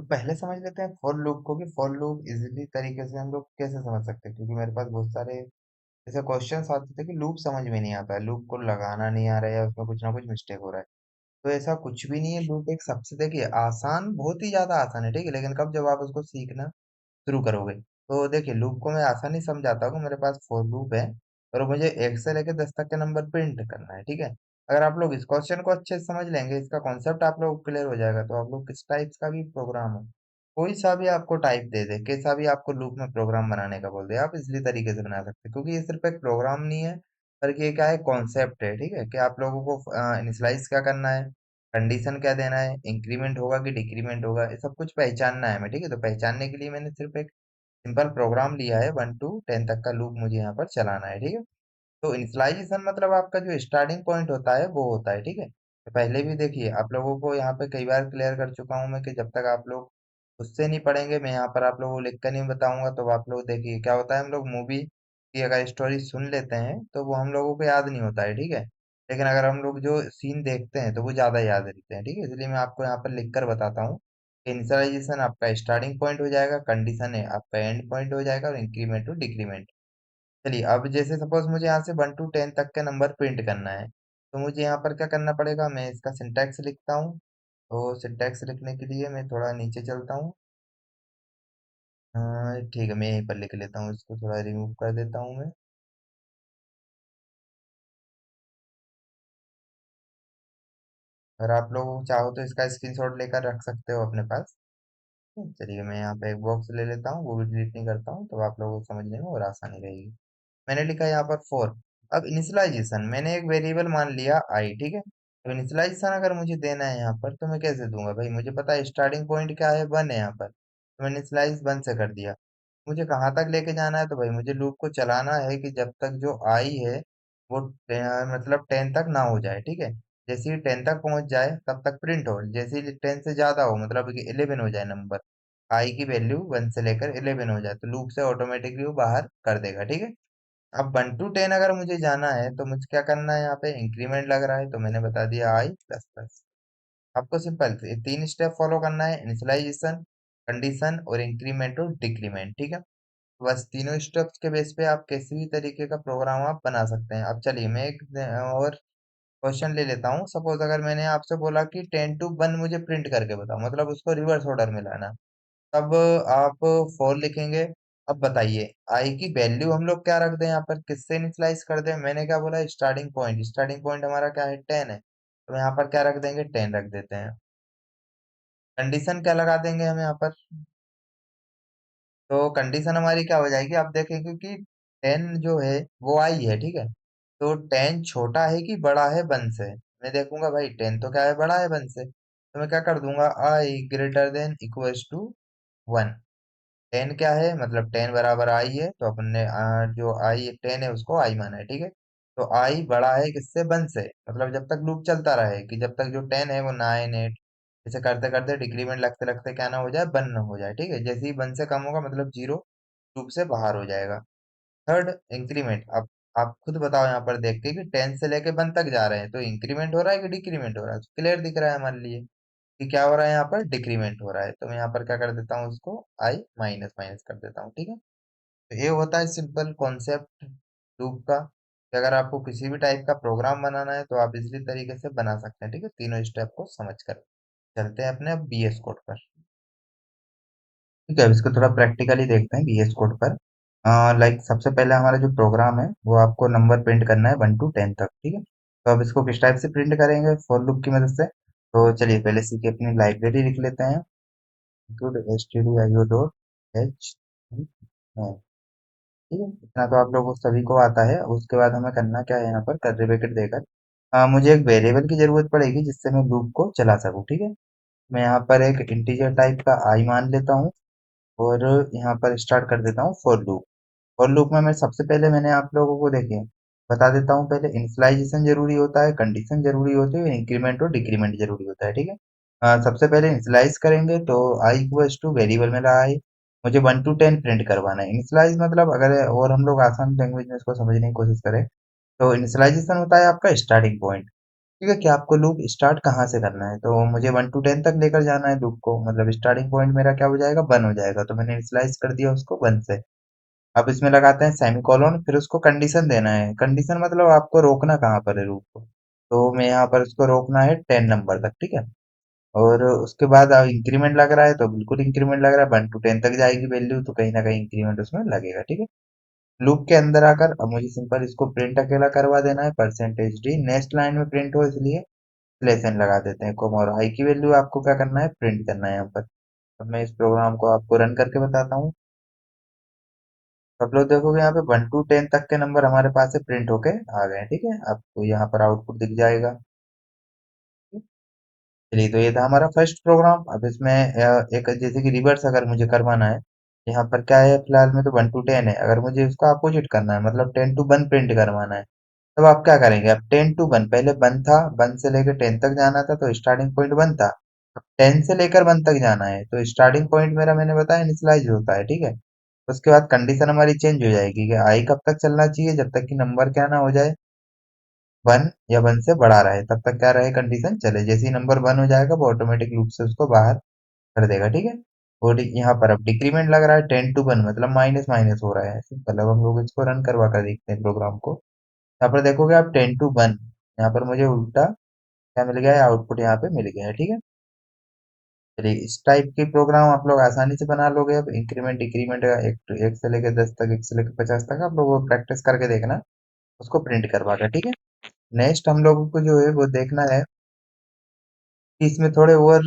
तो पहले समझ लेते हैं फॉर लूप को, कि फॉर लूप इजीली तरीके से हम लोग कैसे समझ सकते हैं, क्योंकि मेरे पास बहुत सारे ऐसे क्वेश्चंस आते थे कि लूप समझ में नहीं आता है, लूप को लगाना नहीं आ रहा है, या उसमें कुछ ना कुछ मिस्टेक हो रहा है। तो ऐसा कुछ भी नहीं है। लूप एक सबसे, देखिए, आसान, बहुत ही ज्यादा आसान है, ठीक है, लेकिन कब, जब आप उसको सीखना शुरू करोगे। तो देखिए, लूप को मैं आसानी समझाता हूँ कि मेरे पास फॉर लूप है और मुझे 1 से लेकर 10 तक के नंबर प्रिंट करना है, ठीक है। अगर आप लोग इस क्वेश्चन को अच्छे से समझ लेंगे, इसका कॉन्सेप्ट आप लोग क्लियर हो जाएगा, तो आप लोग किस टाइप्स का भी प्रोग्राम हो, कोई सा भी आपको टाइप दे दे, कैसा भी आपको लूप में प्रोग्राम बनाने का बोल दे, आप इजली तरीके से बना सकते हैं, क्योंकि ये सिर्फ एक प्रोग्राम नहीं है, बल्कि ये क्या है, कॉन्सेप्ट है, ठीक है, कि आप लोगों को इनिशियलाइज क्या करना है, कंडीशन क्या देना है, इंक्रीमेंट होगा कि डिक्रीमेंट होगा, ये सब कुछ पहचानना है हमें, ठीक है। तो पहचानने के लिए मैंने सिर्फ एक सिंपल प्रोग्राम लिया है, 1 to 10 तक का लूप मुझे यहाँ पर चलाना है, ठीक है। तो इनिशियलाइजेशन मतलब आपका जो स्टार्टिंग पॉइंट होता है वो होता है, ठीक है। तो पहले भी देखिए, आप लोगों को यहाँ पे कई बार क्लियर कर चुका हूँ मैं, कि जब तक आप लोग उससे नहीं पढ़ेंगे, मैं यहाँ पर आप लोगों को लिख कर नहीं बताऊंगा, तो आप लोग देखिए क्या होता है, हम लोग मूवी की अगर स्टोरी सुन लेते हैं तो वो हम लोगों को याद नहीं होता है, ठीक है। लेकिन अगर हम लोग जो सीन देखते हैं तो वो ज्यादा याद रहते हैं, ठीक है। इसलिए मैं आपको यहाँ पर लिख कर बताता हूँ। इनिशियलाइजेशन आपका स्टार्टिंग पॉइंट हो जाएगा, कंडीशन है आपका एंड पॉइंट हो जाएगा, और इंक्रीमेंट टू डिक्रीमेंट। चलिए, अब जैसे सपोज मुझे यहाँ से 1 to 10 तक का नंबर प्रिंट करना है, तो मुझे यहाँ पर क्या करना पड़ेगा, मैं इसका सिंटैक्स लिखता हूँ। तो सिंटैक्स लिखने के लिए मैं थोड़ा नीचे चलता हूँ। ठीक है, मैं यहीं पर लिख लेता हूँ, इसको थोड़ा रिमूव कर देता हूँ मैं। और आप लोग चाहो तो इसका स्क्रीनशॉट लेकर रख सकते हो अपने पास। चलिए, मैं यहाँ पे एक बॉक्स ले लेता हूँ, वो भी डिलीट नहीं करता हूँ, तो आप लोगों को समझने में और आसानी रहेगी। मैंने लिखा यहाँ पर 4। अब इनिशियलाइजेशन मैंने एक वेरिएबल मान लिया आई, ठीक है। तो इनिशियलाइजेशन अगर मुझे देना है यहाँ पर, तो मैं कैसे दूंगा भाई, मुझे पता है स्टार्टिंग पॉइंट क्या है, 1 है यहाँ पर, तो मैंने इनिशियलाइज 1 से कर दिया। मुझे कहाँ तक लेके जाना है, तो भाई मुझे लूप को चलाना है कि जब तक जो आई है वो मतलब 10 तक ना हो जाए, ठीक है। जैसे ही 10 तक पहुंच जाए तब तक प्रिंट हो, जैसे ही 10 से ज्यादा हो, मतलब कि 11 हो जाए नंबर, आई की वैल्यू 1 से लेकर 11 हो जाए, तो लूप से ऑटोमेटिकली वो बाहर कर देगा, ठीक है। अब 1 to 10 अगर मुझे जाना है, तो मुझे क्या करना है, यहाँ पे इंक्रीमेंट लग रहा है, तो मैंने बता दिया आई प्लस प्लस। आपको सिंपल ये 3 स्टेप फॉलो करना है, इनिशियलाइजेशन, कंडीशन और इंक्रीमेंट और डिक्रीमेंट, ठीक है। बस तीनों स्टेप्स के बेस पे आप किसी भी तरीके का प्रोग्राम आप बना सकते हैं। अब चलिए, मैं एक और क्वेश्चन ले लेता हूँ। सपोज अगर मैंने आपसे बोला कि 10 to 1 मुझे प्रिंट करके बताओ, मतलब उसको रिवर्स ऑर्डर में लाना, तब आप फॉर लिखेंगे। अब बताइए, आई की वैल्यू हम लोग क्या रख दें, यहाँ पर किससे इनिशियलाइज कर दें, मैंने क्या बोला, स्टार्टिंग पॉइंट, स्टार्टिंग पॉइंट हमारा क्या है, 10 है, तो यहाँ पर क्या रख देंगे, 10 रख देते हैं। कंडीशन क्या लगा देंगे हम यहाँ पर, तो कंडीशन हमारी क्या हो जाएगी, आप देखेंगे कि 10 जो है वो आई है, ठीक है। तो 10 छोटा है कि बड़ा है 1 से, मैं देखूंगा भाई 10 तो क्या है, बड़ा है 1 से, तो मैं क्या कर दूंगा, आई ग्रेटर देन इक्वल्स टू 1। 10 क्या है, मतलब 10 बराबर आई है, तो अपन ने जो आई 10 है उसको आई माना है, ठीक है। तो आई बड़ा है किससे, 1 से, मतलब जब तक लूप चलता रहे, कि जब तक जो 10 है वो 9 8, ऐसे करते करते डिक्रीमेंट लगते लगते क्या ना हो जाए, 1 ना हो जाए, ठीक है। जैसे ही 1 से कम होगा, मतलब जीरो, लूप से बाहर हो जाएगा। Third, increment. अब आप खुद बताओ यहाँ पर देख के कि 10 से लेके 1 तक जा रहे हैं, तो इंक्रीमेंट हो रहा है कि डिक्रीमेंट हो रहा है, क्लियर दिख रहा है हमारे लिए कि क्या हो रहा है, यहाँ पर डिक्रीमेंट हो रहा है, तो मैं यहाँ पर क्या कर देता हूँ, उसको आई माइनस माइनस कर देता हूँ, ठीक है। तो ये होता है सिंपल कॉन्सेप्ट लूप का, कि अगर आपको किसी भी टाइप का प्रोग्राम बनाना है तो आप इसी तरीके से बना सकते हैं, ठीक है, तीनों स्टेप को समझ कर। चलते हैं अपने अब बीएस कोड पर। ठीक है, अब इसको थोड़ा प्रैक्टिकली देखते हैं बीएस कोड पर। लाइक सबसे पहले हमारा जो प्रोग्राम है वो आपको नंबर प्रिंट करना है 1 to 10 तक, ठीक है। तो अब इसको किस टाइप से प्रिंट करेंगे, फॉर लूप की मदद से। तो चलिए पहले सीखिए, अपनी लाइब्रेरी लिख लेते हैं, include stdio डॉट एच, ठीक है। इतना तो आप लोगों सभी को आता है। उसके बाद हमें करना क्या है, यहाँ पर कर्ली ब्रैकेट देकर मुझे एक वेरिएबल की जरूरत पड़ेगी जिससे मैं लूप को चला सकूँ, ठीक है। मैं यहाँ पर एक इंटीजर टाइप का आई मान लेता हूँ, और यहाँ पर स्टार्ट कर देता हूँ फॉर लूप। फॉर लूप में मैं सबसे पहले, मैंने आप लोगों को देखिए बता देता हूँ, पहले इनिशियलाइजेशन जरूरी होता है, कंडीशन जरूरी होती है, इंक्रीमेंट और डिक्रीमेंट जरूरी होता है, ठीक है। सबसे पहले इनिशियलाइज करेंगे, तो आई इक्वल्स टू वेरिएबल में रहा है, मुझे 1 to 10 प्रिंट करवाना है। इनिशियलाइज मतलब, अगर और हम लोग आसान लैंग्वेज में इसको समझने की कोशिश करें, तो इनिशियलाइजेशन होता है आपका स्टार्टिंग पॉइंट। ठीक है, कि आपको लूप स्टार्ट कहाँ से करना है। तो मुझे 1 to 10 तक लेकर जाना है लूप को, मतलब स्टार्टिंग पॉइंट मेरा क्या हो जाएगा, 1 हो जाएगा। तो मैंने इनिशियलाइज कर दिया उसको 1 से। अब इसमें लगाते हैं सेमीकोलन, फिर उसको कंडीशन देना है। कंडीशन मतलब आपको रोकना कहाँ पर है लूप को। तो मैं यहाँ पर उसको रोकना है 10 नंबर तक, ठीक है। और उसके बाद इंक्रीमेंट लग रहा है तो बिल्कुल इंक्रीमेंट लग रहा है, 1 to 10 तक जाएगी वैल्यू, तो कहीं ना कहीं इंक्रीमेंट उसमें लगेगा, ठीक है। लूप के अंदर आकर अब मुझे सिंपल इसको प्रिंट अकेला करवा देना है, %d नेक्स्ट लाइन में प्रिंट हो इसलिए लेसन लगा देते हैं कोमा, और आई की वैल्यू आपको क्या करना है, प्रिंट करना है यहाँ पर। अब मैं इस प्रोग्राम को आपको रन करके बताता हूँ। आप लोग देखोगे यहाँ पे 1 to 10 तक के नंबर हमारे पास से प्रिंट होके आ गए हैं, ठीक है। आपको यहाँ पर आउटपुट दिख जाएगा। चलिए, तो ये था हमारा फर्स्ट प्रोग्राम। अब इसमें एक जैसे कि रिवर्स अगर मुझे करवाना है, यहाँ पर क्या है, फिलहाल में तो 1 to 10 है। अगर मुझे इसका अपोजिट करना है, मतलब 10 to 1 प्रिंट करवाना है, तब आप क्या करेंगे, अब 10 to 1, पहले 1 था, 1 से लेकर 10 तक जाना था तो स्टार्टिंग पॉइंट 1 था। अब 10 से लेकर 1 तक जाना है तो स्टार्टिंग पॉइंट मेरा मैंने बताया इनिशियलाइज होता है, ठीक है। उसके बाद कंडीशन हमारी चेंज हो जाएगी कि आई कब तक चलना चाहिए, जब तक कि नंबर क्या ना हो जाए 1, या 1 से बड़ा रहे तब तक क्या रहे, कंडीशन चले। जैसे ही नंबर 1 हो जाएगा वो ऑटोमेटिक लूप से उसको बाहर कर देगा, ठीक है। और यहाँ पर अब डिक्रीमेंट लग रहा है 10 to 1, मतलब माइनस माइनस हो रहा है सिंपल। अब हम लोग इसको रन करवा कर देखते हैं प्रोग्राम को। यहाँ पर देखोगे आप 10 to 1, यहाँ पर मुझे उल्टा क्या मिल गया है, आउटपुट यहाँ पे मिल गया है, ठीक है। चलिए, इस टाइप के प्रोग्राम आप लोग आसानी से बना लोगे। अब इंक्रीमेंट डिक्रीमेंट एक से लेकर 10 तक, 1 से लेकर 50 तक आप लोग वो प्रैक्टिस करके देखना, उसको प्रिंट करवा कर, ठीक है। नेक्स्ट हम लोगों को जो है वो देखना है कि इसमें थोड़े और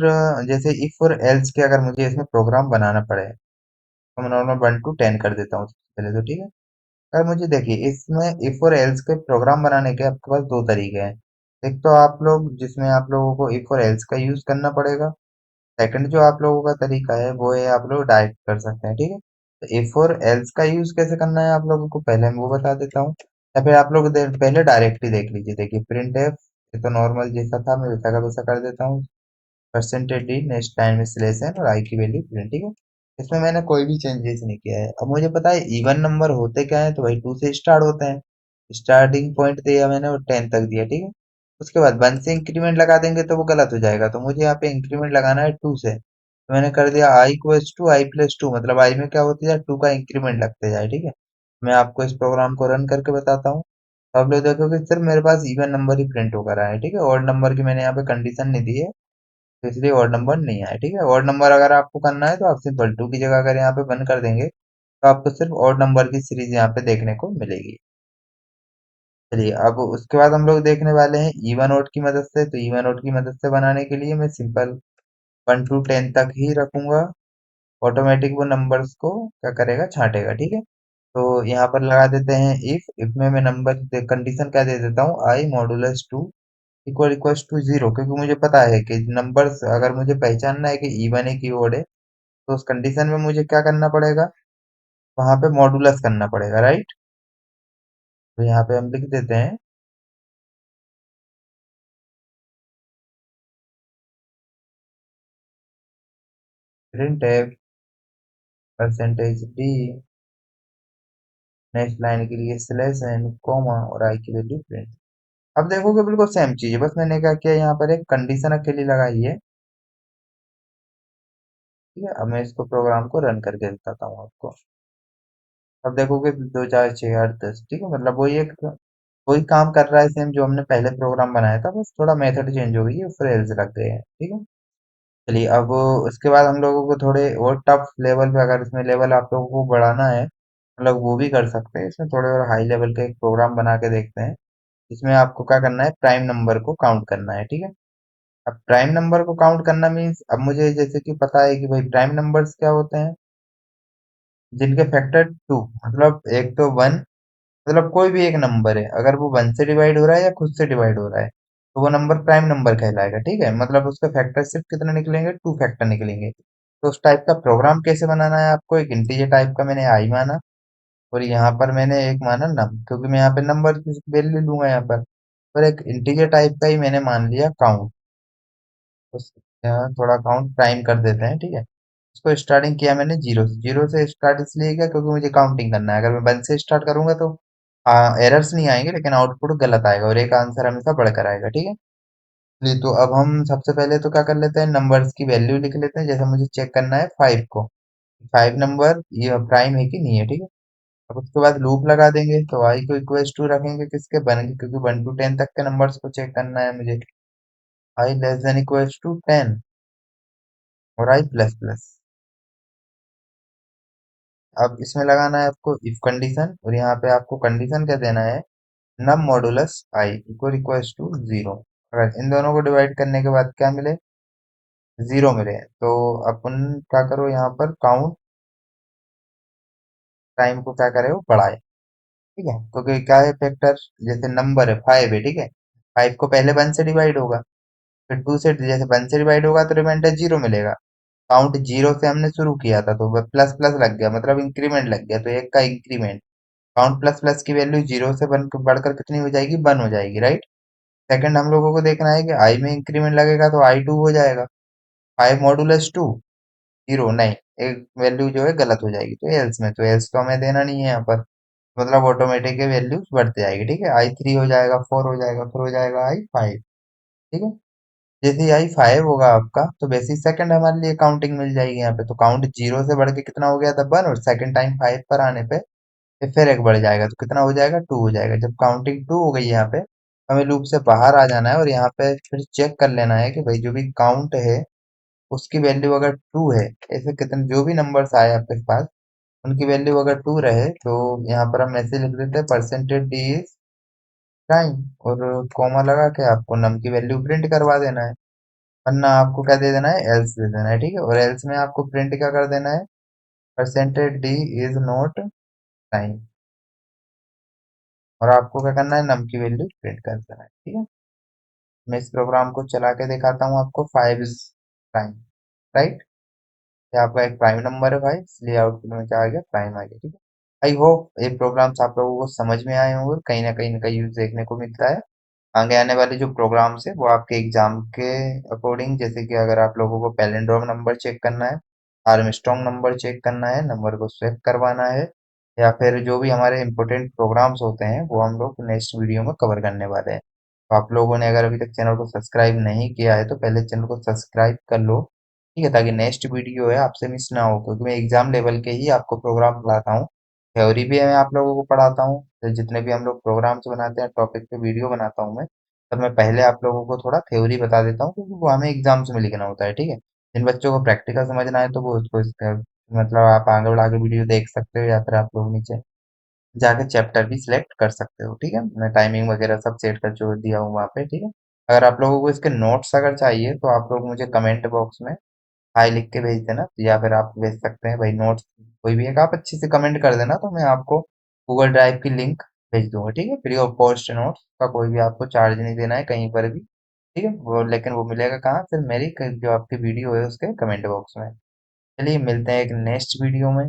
जैसे इफ और एल्स के अगर मुझे इसमें प्रोग्राम बनाना पड़े, तो मैं नॉर्मल 1 to 10 कर देता हूँ सबसे पहले, तो ठीक है। अगर मुझे देखिए इसमें इफ और एल्स के प्रोग्राम बनाने के आपके पास दो तरीके हैं। एक तो आप लोग जिसमें आप लोगों को इफ और एल्स का यूज करना पड़ेगा। सेकंड जो आप लोगों का तरीका है वो है आप लोग डायरेक्ट कर सकते हैं, ठीक है। तो इफ और एल्स का यूज कैसे करना है आप लोगों को पहले मैं वो बता देता हूँ, या फिर आप लोग पहले डायरेक्ट ही देख लीजिए। देखिए प्रिंट एफ, ये तो नॉर्मल जैसा था मैं वैसा का वैसा कर देता हूँ। %d नेक्स्ट टाइम में सिलेक्शन और आई की वैल्यू प्रिंट, ठीक है। इसमें मैंने कोई भी चेंजेस नहीं किया है। अब मुझे पता है इवन नंबर होते क्या है, तो भाई 2 से स्टार्ट होते हैं। स्टार्टिंग पॉइंट दिया मैंने और 10 तक दिया, ठीक है। उसके बाद 1 से इंक्रीमेंट लगा देंगे तो वो गलत हो जाएगा, तो मुझे यहाँ पे इंक्रीमेंट लगाना है 2 से। तो मैंने कर दिया आई इक्वल्स टू आई+2, मतलब आई में क्या होती है 2 का इंक्रीमेंट लगते जाए, ठीक है। मैं आपको इस प्रोग्राम को रन करके बताता हूँ। तो आप लोग देखोगे सिर्फ मेरे पास इवन नंबर ही प्रिंट होकर आया है, ठीक है। ऑड नंबर की मैंने यहाँ पे कंडीशन नहीं दी है, तो इसलिए ऑड नंबर नहीं आया, ठीक है। ऑड नंबर अगर आपको करना है तो आप सिंपल 2 की जगह अगर यहाँ पे 1 कर देंगे तो आपको सिर्फ ऑड नंबर की सीरीज यहाँ पे देखने को मिलेगी। चलिए, अब उसके बाद हम लोग देखने वाले हैं इवन ऑड की मदद से। तो इवन ऑड की मदद से बनाने के लिए मैं सिंपल 1 to 10 तक ही रखूंगा। ऑटोमेटिक वो नंबर्स को क्या करेगा, छांटेगा, ठीक है। तो यहाँ पर लगा देते हैं इफ में मैं नंबर कंडीशन क्या दे देता हूँ, आई मॉडुलस 2 इक्वल्स टू 0, क्योंकि मुझे पता है कि नंबर्स अगर मुझे पहचानना है कि इवन है कि ओड है, तो उस कंडीशन में मुझे क्या करना पड़ेगा, वहां पे मॉडुलस करना पड़ेगा, राइट। तो यहाँ पे हम लिख देते हैं print F %d next line के लिए स्लैश एन कॉमा और आई की वैल्यू प्रिंट। अब देखोगे बिल्कुल सेम चीज है, बस मैंने क्या किया यहाँ पर एक कंडीशन अकेली लगाई है, ठीक है। अब मैं इसको प्रोग्राम को रन करके दिखाता हूँ आपको। अब देखोगे 2 4 6 8 10, ठीक है, मतलब वही काम कर रहा है सेम जो हमने पहले प्रोग्राम बनाया था, बस थोड़ा मेथड चेंज हो गई है, फ्रेल्स लग गए हैं, ठीक है। चलिए, अब उसके बाद हम लोगों को थोड़े और टफ लेवल पे, अगर इसमें लेवल आप लोगों को बढ़ाना है, मतलब वो भी कर सकते हैं। इसमें थोड़े और हाई लेवल के एक प्रोग्राम बना के देखते हैं। इसमें आपको क्या करना है, प्राइम नंबर को काउंट करना है, ठीक है। अब प्राइम नंबर को काउंट करना मीन्स, अब मुझे जैसे कि पता है कि भाई प्राइम नंबर्स क्या होते हैं, जिनके फैक्टर 2, मतलब एक तो 1, मतलब कोई भी एक नंबर है अगर वो 1 से डिवाइड हो रहा है या खुद से डिवाइड हो रहा है, तो वो नंबर प्राइम नंबर कहलाएगा, ठीक है। मतलब उसके फैक्टर सिर्फ कितने निकलेंगे, 2 फैक्टर निकलेंगे। तो उस टाइप का प्रोग्राम कैसे बनाना है आपको, एक इंटीजर टाइप का मैंने आई माना, और यहाँ पर मैंने एक माना नम, क्योंकि मैं यहाँ पे नंबर की वैल्यू लूंगा यहाँ पर। और एक इंटीजर टाइप का ही मैंने मान लिया काउंट। उस यहाँ थोड़ा काउंट प्राइम कर देते हैं, ठीक है। इसको स्टार्टिंग किया मैंने 0 से। 0 से स्टार्ट इसलिए किया क्योंकि मुझे काउंटिंग करना है। अगर मैं 1 से स्टार्ट करूंगा तो एरर्स नहीं आएंगे, लेकिन आउटपुट गलत आएगा और एक आंसर हमेशा बढ़कर आएगा, ठीक है। नहीं तो अब हम सबसे पहले तो क्या कर लेते हैं, नंबर्स की वैल्यू लिख लेते हैं। जैसे मुझे चेक करना है 5 को, 5 नंबर ये प्राइम है कि नहीं है, ठीक है। अब उसके बाद लूप लगा देंगे, तो आई को इक्वल्स टू रखेंगे किसके, बन क्योंकि 1 to 10 तक के नंबर्स को चेक करना है मुझे। आई लेस देन इक्वल्स टू 10 और आई प्लस प्लस। अब इसमें लगाना है आपको इफ कंडीशन, और यहाँ पे आपको कंडीशन क्या देना है, नम modulus i equal equals to 0। अगर इन दोनों को डिवाइड करने के बाद क्या मिले, 0 मिले, तो अपन क्या करो यहाँ पर काउंट टाइम को क्या करे, वो बढ़ाए, ठीक है। क्योंकि क्या है फैक्टर, जैसे नंबर है 5 है, ठीक है। 5 को पहले 1 से डिवाइड होगा, फिर 2 से, जैसे 1 से डिवाइड होगा तो रिमाइंडर 0 मिलेगा। काउंट 0 से हमने शुरू किया था, तो प्लस प्लस लग गया, मतलब इंक्रीमेंट लग गया, तो एक का इंक्रीमेंट। काउंट प्लस प्लस की वैल्यू 0 से बढ़कर कितनी हो जाएगी, 1 हो जाएगी, राइट। सेकंड हम लोगों को देखना है कि आई में इंक्रीमेंट लगेगा तो आई 2 हो जाएगा। 5 मॉडुलस 2, 0 नहीं, एक वैल्यू जो है गलत हो जाएगी, तो एल्स में, तो एल्स तो हमें देना नहीं है यहाँ पर, मतलब ऑटोमेटिक वैल्यू बढ़ते जाएगी, ठीक है। आई 3 हो जाएगा, 4 हो जाएगा, फिर हो जाएगा आई 5, ठीक है। जैसे ही आई 5 होगा आपका, तो बेसिक सेकंड हमारे लिए काउंटिंग मिल जाएगी यहाँ पे, तो काउंट 0 से बढ़ के कितना हो गया था, 1, और सेकंड टाइम 5 पर आने पे फिर एक बढ़ जाएगा, तो कितना हो जाएगा, 2 हो जाएगा। जब काउंटिंग 2 हो गई यहाँ पे, हमें लूप से बाहर आ जाना है, और यहाँ पे फिर चेक कर लेना है कि भाई जो भी काउंट है उसकी वैल्यू अगर 2 है, ऐसे कितने जो भी नंबर्स आए आपके पास, उनकी वैल्यू अगर 2 रहे, तो यहाँ पर हम मैसेज लिख देते हैं परसेंटेज डी इज प्राइम, और कॉमा लगा के आपको नम की वैल्यू प्रिंट करवा देना है। वरना आपको क्या दे देना है, एल्स दे देना है, ठीक है। और एल्स में आपको प्रिंट क्या कर देना है, percentage D is not prime, और आपको क्या करना है, नम की वैल्यू प्रिंट कर देना है, ठीक है। मैं इस प्रोग्राम को चला के दिखाता हूँ आपको, 5 इज प्राइम, राइट। ये आपका एक प्राइम नंबर है भाई, इसलिए आउटपुट में क्या आ गया, प्राइम आ गया, ठीक है। आई होप ये प्रोग्राम्स आप लोगों को समझ में आए होंगे, कहीं ना कहीं इनका यूज देखने को मिलता है। आगे आने वाले जो प्रोग्राम्स है वो आपके एग्जाम के अकॉर्डिंग, जैसे कि अगर आप लोगों को पैलिंड्रोम नंबर चेक करना है, आर्मस्ट्रॉन्ग नंबर चेक करना है, नंबर को स्वैप करवाना है, या फिर जो भी हमारे इंपॉर्टेंट प्रोग्राम्स होते हैं वो हम लोग नेक्स्ट वीडियो में कवर करने वाले हैं। तो आप लोगों ने अगर अभी तक चैनल को सब्सक्राइब नहीं किया है तो पहले चैनल को सब्सक्राइब कर लो, ठीक है, ताकि नेक्स्ट वीडियो है आपसे मिस ना हो, क्योंकि मैं एग्जाम लेवल के ही आपको प्रोग्राम पढ़ाता हूँ। थ्योरी भी मैं आप लोगों को पढ़ाता हूँ, तो जितने भी हम लोग प्रोग्राम्स बनाते हैं, टॉपिक पे वीडियो बनाता हूँ मैं, तब मैं पहले आप लोगों को थोड़ा थ्योरी बता देता हूँ, क्योंकि वो हमें एग्जाम्स में लिखना होता है, ठीक है। जिन बच्चों को प्रैक्टिकल समझना है तो वो उसको इसका मतलब आप आगे बढ़ा के वीडियो देख सकते हो, या फिर आप लोग नीचे जाके चैप्टर भी सिलेक्ट कर सकते हो, ठीक है। मैं टाइमिंग वगैरह सब सेट कर जो दिया हूँ वहाँ पे, ठीक है। अगर आप लोगों को इसके नोट्स अगर चाहिए तो आप लोग मुझे कमेंट बॉक्स में हाई लिख के भेज देना, या फिर आप भेज सकते हैं भाई नोट्स, कोई भी एक आप अच्छी से कमेंट कर देना, तो मैं आपको गूगल ड्राइव की लिंक भेज दूंगा, ठीक है। फ्री ऑफ कॉस्ट नोट्स का कोई भी आपको चार्ज नहीं देना है कहीं पर भी, ठीक है। वो लेकिन वो मिलेगा कहाँ, फिर मेरी जो आपकी वीडियो है उसके कमेंट बॉक्स में। चलिए मिलते हैं एक नेक्स्ट वीडियो में।